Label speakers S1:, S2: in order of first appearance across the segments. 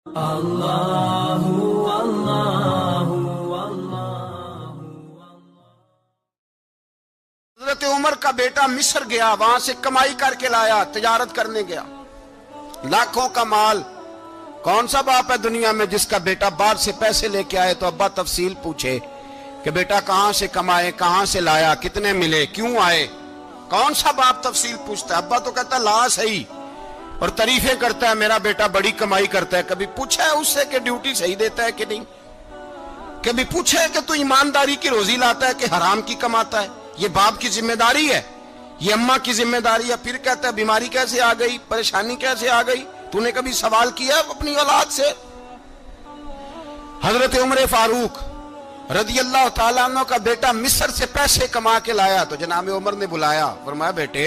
S1: اللہ اللہ
S2: حضرت عمر کا بیٹا مصر گیا، وہاں سے کمائی کر کے لایا، تجارت کرنے گیا، لاکھوں کا مال۔ کون سا باپ ہے دنیا میں جس کا بیٹا باہر سے پیسے لے کے آئے تو ابا تفصیل پوچھے کہ بیٹا کہاں سے کمائے، کہاں سے لایا، کتنے ملے، کیوں آئے؟ کون سا باپ تفصیل پوچھتا ہے؟ ابا تو کہتا لا صحیح اور تعریفیں کرتا ہے، میرا بیٹا بڑی کمائی کرتا ہے۔ کبھی پوچھا ہے اس سے کہ ڈیوٹی صحیح دیتا ہے کہ نہیں؟ کبھی پوچھا ہے کہ تو ایمانداری کی روزی لاتا ہے کہ حرام کی کماتا ہے؟ یہ باپ کی ذمہ داری ہے، یہ اماں کی ذمہ داری ہے۔ پھر کہتا ہے بیماری کیسے آ گئی، پریشانی کیسے آ گئی؟ تو نے کبھی سوال کیا اپنی اولاد سے؟ حضرت عمر فاروق رضی اللہ تعالیٰ عنہ کا بیٹا مصر سے پیسے کما کے لایا تو جناب عمر نے بلایا، فرمایا بیٹے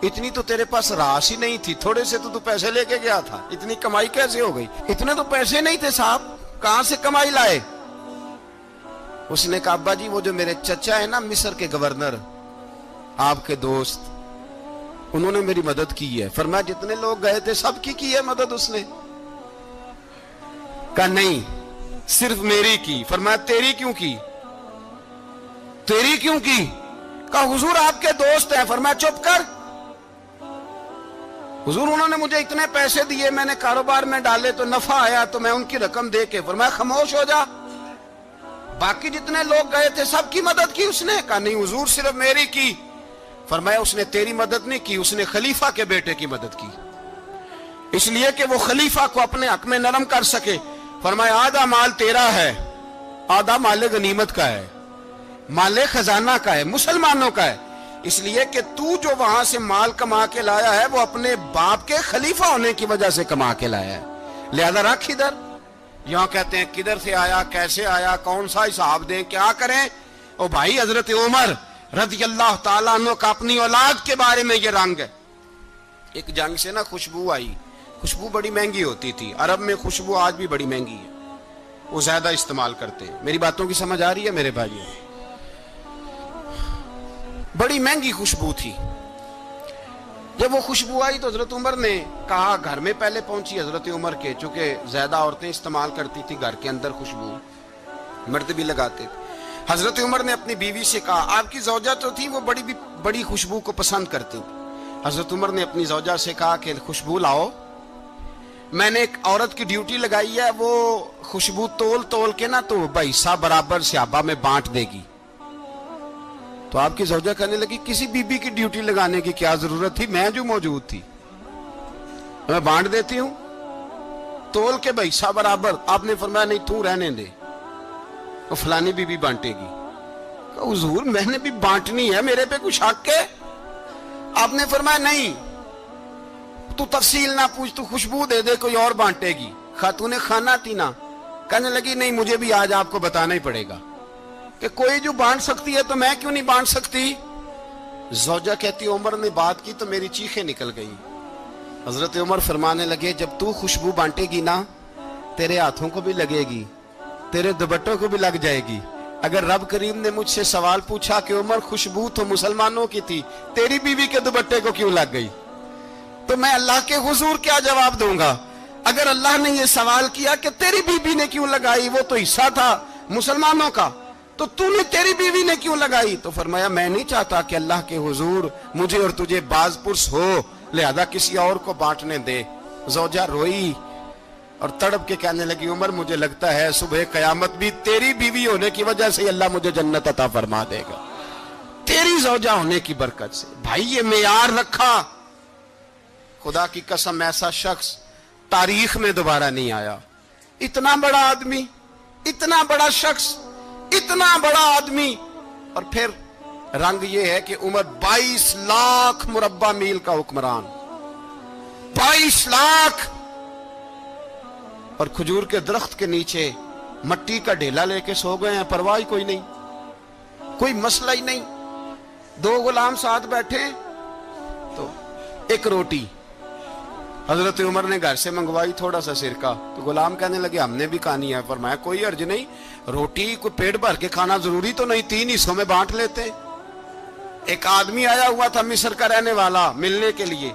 S2: اتنی تو تیرے پاس راس ہی نہیں تھی، تھوڑے سے تو پیسے لے کے گیا تھا، اتنی کمائی کیسے ہو گئی؟ اتنے تو پیسے نہیں تھے صاحب، کہاں سے کمائی لائے؟ اس نے کہا ابا جی وہ جو میرے چچا ہے نا مصر کے گورنر، آپ کے دوست، انہوں نے میری مدد کی ہے۔ فرمایا جتنے لوگ گئے تھے سب کی ہے مدد اس نے؟ کہا نہیں صرف میری کی۔ فرمایا تیری کیوں کی؟ تیری کیوں کی؟ کہا حضور آپ کے دوست ہیں۔ فرمایا چپ کر، حضور انہوں نے مجھے اتنے پیسے دیے، میں نے کاروبار میں ڈالے تو نفع آیا تو میں ان کی رقم دے کے۔ فرمایا خاموش ہو جا، باقی جتنے لوگ گئے تھے سب کی مدد کی اس نے؟ کہا نہیں حضور صرف میری کی۔ فرمایا اس نے تیری مدد نہیں کی، اس نے خلیفہ کے بیٹے کی مدد کی، اس لیے کہ وہ خلیفہ کو اپنے حق میں نرم کر سکے۔ فرمایا آدھا مال تیرا ہے، آدھا مال غنیمت کا ہے، مال خزانہ کا ہے، مسلمانوں کا ہے، اس لیے کہ تو جو وہاں سے مال کما کے لایا ہے وہ اپنے باپ کے خلیفہ ہونے کی وجہ سے کما کے لایا ہے، لہذا رکھ ادھر۔ یہاں کہتے ہیں کدھر سے آیا، کیسے آیا، کون سا حساب دیں، کیا کریں؟ او بھائی حضرت عمر رضی اللہ تعالیٰ عنہ کا اپنی اولاد کے بارے میں یہ رنگ ہے۔ ایک جنگ سے نا خوشبو آئی، خوشبو بڑی مہنگی ہوتی تھی، عرب میں خوشبو آج بھی بڑی مہنگی ہے، وہ زیادہ استعمال کرتے ہیں۔ میری باتوں کی سمجھ آ رہی ہے میرے بھائیوں؟ بڑی مہنگی خوشبو تھی۔ جب وہ خوشبو آئی تو حضرت عمر نے کہا، گھر میں پہلے پہنچی حضرت عمر کے، چونکہ زیادہ عورتیں استعمال کرتی تھی گھر کے اندر خوشبو، مرد بھی لگاتے تھے۔ حضرت عمر نے اپنی بیوی سے کہا، آپ کی زوجہ تو تھی وہ بڑی خوشبو کو پسند کرتی تھی۔ حضرت عمر نے اپنی زوجہ سے کہا کہ خوشبو لاؤ، میں نے ایک عورت کی ڈیوٹی لگائی ہے، وہ خوشبو تول کے نا تو حصہ برابر صحابہ میں بانٹ دے گی۔ تو آپ کی زوجہ کہنے لگی کسی بی بی کی ڈیوٹی لگانے کی کیا ضرورت تھی، میں جو موجود تھی میں بانٹ دیتی ہوں تول کے حصہ برابر۔ آپ نے فرمایا نہیں تو رہنے دے، وہ فلانی بی بی بانٹے گی۔ کہا حضور میں نے بھی بانٹنی ہے، میرے پہ کچھ حق ہے؟ آپ نے فرمایا نہیں تو تفصیل نہ پوچھ، تو خوشبو دے دے، کوئی اور بانٹے گی۔ خاتون خانہ تھی نا، کہنے لگی نہیں مجھے بھی آج آپ کو بتانا ہی پڑے گا کہ کوئی جو بانٹ سکتی ہے تو میں کیوں نہیں بانٹ سکتی؟ زوجہ کہتی عمر نے بات کی تو میری چیخیں نکل گئی۔ حضرت عمر فرمانے لگے جب تو خوشبو بانٹے گی نا تیرے ہاتھوں کو بھی لگے گی، تیرے دوپٹوں کو بھی لگ جائے گی۔ اگر رب کریم نے مجھ سے سوال پوچھا کہ عمر خوشبو تو مسلمانوں کی تھی، تیری بیوی کے دوپٹے کو کیوں لگ گئی، تو میں اللہ کے حضور کیا جواب دوں گا؟ اگر اللہ نے یہ سوال کیا کہ تیری بیوی نے کیوں لگائی، وہ تو حصہ تھا مسلمانوں کا، تو نے تیری بیوی نے کیوں لگائی؟ تو فرمایا میں نہیں چاہتا کہ اللہ کے حضور مجھے اور تجھے باز پرس ہو، لہذا کسی اور کو بانٹنے دے۔ زوجہ روئی اور تڑپ کے کہنے لگی عمر مجھے لگتا ہے صبح قیامت بھی تیری بیوی ہونے کی وجہ سے اللہ مجھے جنت عطا فرما دے گا، تیری زوجہ ہونے کی برکت سے۔ بھائی یہ معیار رکھا، خدا کی قسم ایسا شخص تاریخ میں دوبارہ نہیں آیا۔ اتنا بڑا آدمی، اتنا بڑا شخص، اتنا بڑا آدمی، اور پھر رنگ یہ ہے کہ عمر 22 لاکھ مربع میل کا حکمران، 22 لاکھ، اور کھجور کے درخت کے نیچے مٹی کا ڈھیلا لے کے سو گئے ہیں، پرواہ کوئی نہیں، کوئی مسئلہ ہی نہیں۔ دو غلام ساتھ بیٹھے تو ایک روٹی حضرت عمر نے گھر سے منگوائی، تھوڑا سا سرکہ، تو غلام کہنے لگے ہم نے بھی کھانی ہے۔ فرمایا کوئی حرج نہیں، روٹی کوئی پیٹ بھر کے کھانا ضروری تو نہیں، 3 حصوں میں بانٹ لیتے۔ ایک آدمی آیا ہوا تھا مصر کا رہنے والا ملنے کے لیے،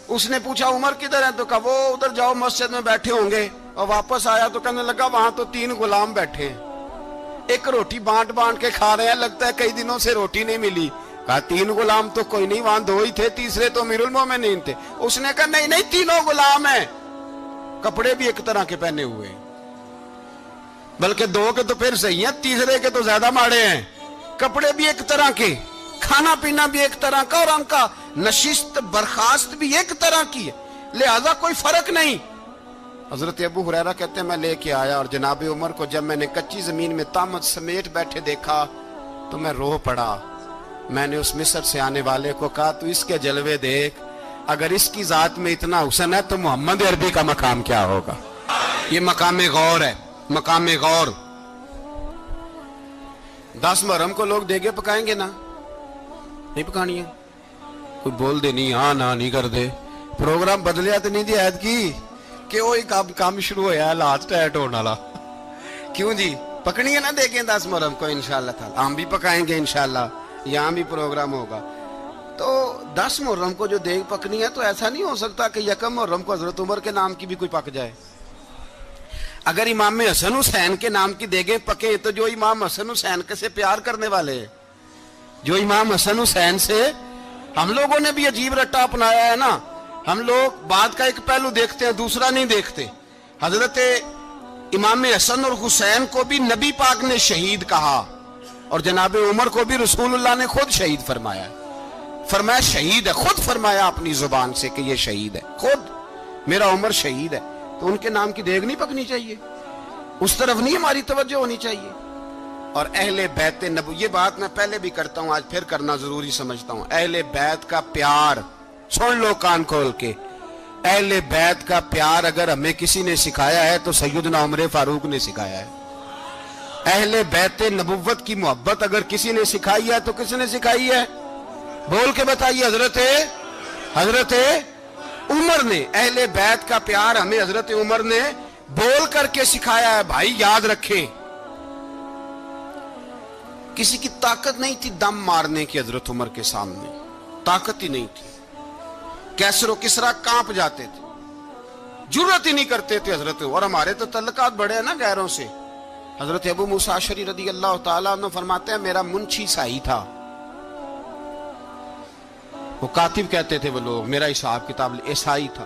S2: اس نے پوچھا عمر کدھر ہے؟ تو کہا وہ ادھر جاؤ مسجد میں بیٹھے ہوں گے. اور واپس آیا تو کہنے لگا وہاں تو 3 غلام بیٹھے ہیں, ایک روٹی بانٹ بانٹ کے کھا رہے ہیں, لگتا ہے کئی دنوں سے روٹی نہیں ملی. کہا 3 غلام تو کوئی نہیں, وہاں 2 ہی تھے, تیسرے تو امیر المومنین تھے. اس نے کہا نہیں نہیں 3 غلام ہیں, کپڑے بھی ایک طرح کے پہنے ہوئے, بلکہ 2 کے تو پھر صحیح ہیں, تیسرے کے تو زیادہ ماڑے ہیں. کپڑے بھی ایک طرح کے, کھانا پینا بھی ایک طرح کا, اور ان کا نشست برخاست بھی ایک طرح کی ہے, لہذا کوئی فرق نہیں. حضرت ابو ہریرہ کہتے ہیں میں لے کے آیا, اور جناب عمر کو جب میں نے کچی زمین میں تامت سمیٹ بیٹھے دیکھا تو میں رو پڑا. میں نے اس مصر سے آنے والے کو کہا تو اس کے جلوے دیکھ, اگر اس کی ذات میں اتنا حسن ہے تو محمد عربی کا مقام کیا ہوگا. یہ مقام غور ہے, مقام غور. 10 محرم کو لوگ دیگے پکائیں گے نا, نہیں پکانی ہے؟ کوئی بول دے نہیں, ہاں نہ نہیں کر دے. پروگرام بدلیا تو نہیں دی عید کی کہ وہی کام شروع ہویا ہے لاسٹ ٹائٹ ہونے والا. کیوں جی, پکنی ہے نا دیکھیں 10 محرم کو انشاءاللہ تعالی. ہم بھی پکائیں گے انشاءاللہ, یہاں بھی پروگرام ہوگا. تو 10 محرم کو جو دیگ پکنی ہے تو ایسا نہیں ہو سکتا کہ 1 محرم کو حضرت عمر کے نام کی بھی کوئی پک جائے. اگر امام حسن حسین کے نام کی دیگیں پکیں تو جو امام حسن حسین سے پیار کرنے والے ہیں, جو امام حسن حسین سے, ہم لوگوں نے بھی عجیب رٹا اپنایا ہے نا. ہم لوگ بات کا ایک پہلو دیکھتے ہیں, دوسرا نہیں دیکھتے. حضرت امام حسن اور حسین کو بھی نبی پاک نے شہید کہا, اور جناب عمر کو بھی رسول اللہ نے خود شہید فرمایا. فرمایا شہید ہے, خود فرمایا اپنی زبان سے کہ یہ شہید ہے, خود میرا عمر شہید ہے. تو ان کے نام کی دیگ نہیں پکنی چاہیے, اس طرف نہیں ہماری توجہ ہونی چاہیے. اور اہل بیت نبو, یہ بات میں پہلے بھی کرتا ہوں, آج پھر کرنا ضروری سمجھتا ہوں. اہل بیت کا پیار سن لو کان کھول کے. اہل بیت کا پیار اگر ہمیں کسی نے سکھایا ہے تو سیدنا عمر فاروق نے سکھایا ہے. اہل بیت نبوت کی محبت اگر کسی نے سکھائی ہے تو کس نے سکھائی ہے؟ بول کے بتائیے. حضرت عمر نے. اہل بیت کا پیار ہمیں حضرت عمر نے بول کر کے سکھایا ہے. بھائی یاد رکھیں, کسی کی طاقت نہیں تھی دم مارنے کی حضرت عمر کے سامنے, طاقت ہی نہیں تھی. کیسر و کسرا کانپ جاتے تھے, جرت ہی نہیں کرتے تھے حضرت. اور ہمارے تو تعلقات بڑے ہیں نا غیروں سے. حضرت ابو موسیٰ اشعری رضی اللہ تعالیٰ عنہ فرماتے ہیں میرا منشی سائی تھا, وہ کاتب کہتے تھے وہ لوگ, میرا حساب کتاب عیسائی تھا.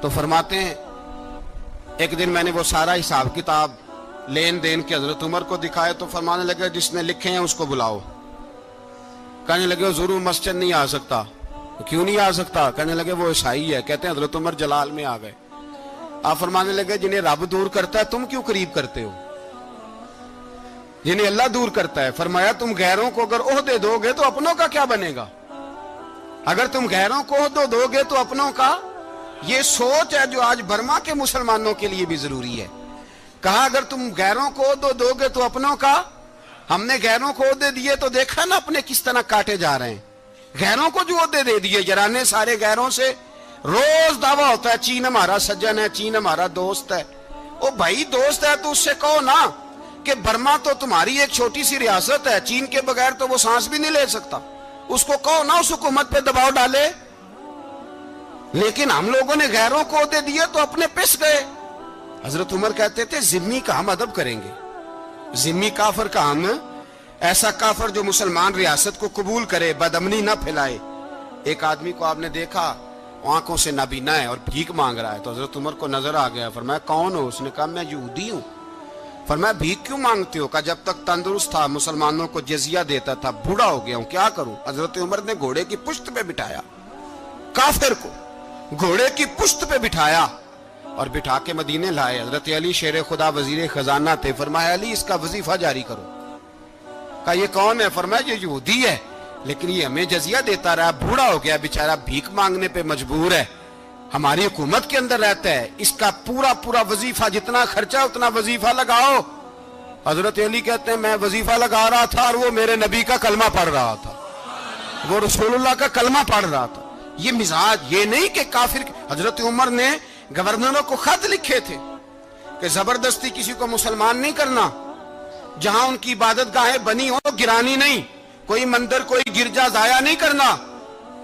S2: تو فرماتے ہیں ایک دن میں نے وہ سارا حساب کتاب لین دین کے حضرت عمر کو دکھائے تو فرمانے لگے جس نے لکھے ہیں اس کو بلاؤ. کہنے لگے وہ ضرور مسجد نہیں آ سکتا. کیوں نہیں آ سکتا؟ کہنے لگے وہ عیسائی ہے. کہتے ہیں حضرت عمر جلال میں آ گئے. آپ فرمانے لگے جنہیں رب دور کرتا ہے تم کیوں قریب کرتے ہو؟ جنہیں اللہ دور کرتا ہے. فرمایا تم غیروں کو اگر عہدے دو گے تو اپنوں کا کیا بنے گا؟ اگر تم غیروں کو عہدے دو گے تو اپنوں کا. یہ سوچ ہے جو آج برما کے مسلمانوں کے لیے بھی ضروری ہے. کہا اگر تم غیروں کو عہدے دو گے تو اپنوں کا. ہم نے غیروں کو عہدے دیے تو دیکھا نا اپنے کس طرح کاٹے جا رہے ہیں. غیروں کو جو عہدے دے دیے جرانے سارے غیروں سے. روز دعویٰ ہوتا ہے چین ہمارا سجن ہے, چین ہمارا دوست ہے. او بھائی دوست ہے تو اس سے کہو نا کہ برما تو تمہاری ایک چھوٹی سی ریاست ہے, چین کے بغیر تو وہ سانس بھی نہیں لے سکتا. اس کو کہو نا اس حکومت پہ دباؤ ڈالے. لیکن ہم لوگوں نے غیروں کو عہدے دیے تو اپنے پس گئے. حضرت عمر کہتے تھے ذمی کا ہم ادب کریں گے. ذمی کافر کا ہم, ایسا کافر جو مسلمان ریاست کو قبول کرے, بدامنی نہ پھیلائے. ایک آدمی کو آپ نے دیکھا آنکھوں سے نابینا ہے اور بھیک مانگ رہا ہے. تو حضرت عمر کو نظر آ گیا. فرمایا کون ہو؟ اس نے کہا میں یہودی ہوں. فرمایا بھیک کیوں مانگتے ہو؟ کہا جب تک تندرست تھا مسلمانوں کو جزیہ دیتا تھا, بوڑھا ہو گیا ہوں کیا کروں. حضرت عمر نے گھوڑے کی پشت پہ بٹھایا, کافر کو گھوڑے کی پشت پہ بٹھایا اور بٹھا کے مدینے لائے. حضرت علی شیر خدا وزیر خزانہ تھے. فرمایا علی اس کا وظیفہ جاری کرو. کہا یہ کون ہے؟ فرمایا یہ یہودی ہے لیکن یہ ہمیں جزیہ دیتا رہا, بوڑھا ہو گیا بیچارہ, بھیک مانگنے پہ مجبور ہے, ہماری حکومت کے اندر رہتا ہے, اس کا پورا وظیفہ جتنا خرچہ اتنا وظیفہ لگاؤ. حضرت علی کہتے ہیں میں وظیفہ لگا رہا تھا اور وہ میرے نبی کا کلمہ پڑھ رہا تھا, وہ رسول اللہ کا کلمہ پڑھ رہا تھا. یہ مزاج, یہ نہیں کہ کافر. حضرت عمر نے گورنروں کو خط لکھے تھے کہ زبردستی کسی کو مسلمان نہیں کرنا, جہاں ان کی عبادت گاہیں بنی ہو گرانی نہیں, کوئی مندر کوئی گرجا ضائع نہیں کرنا.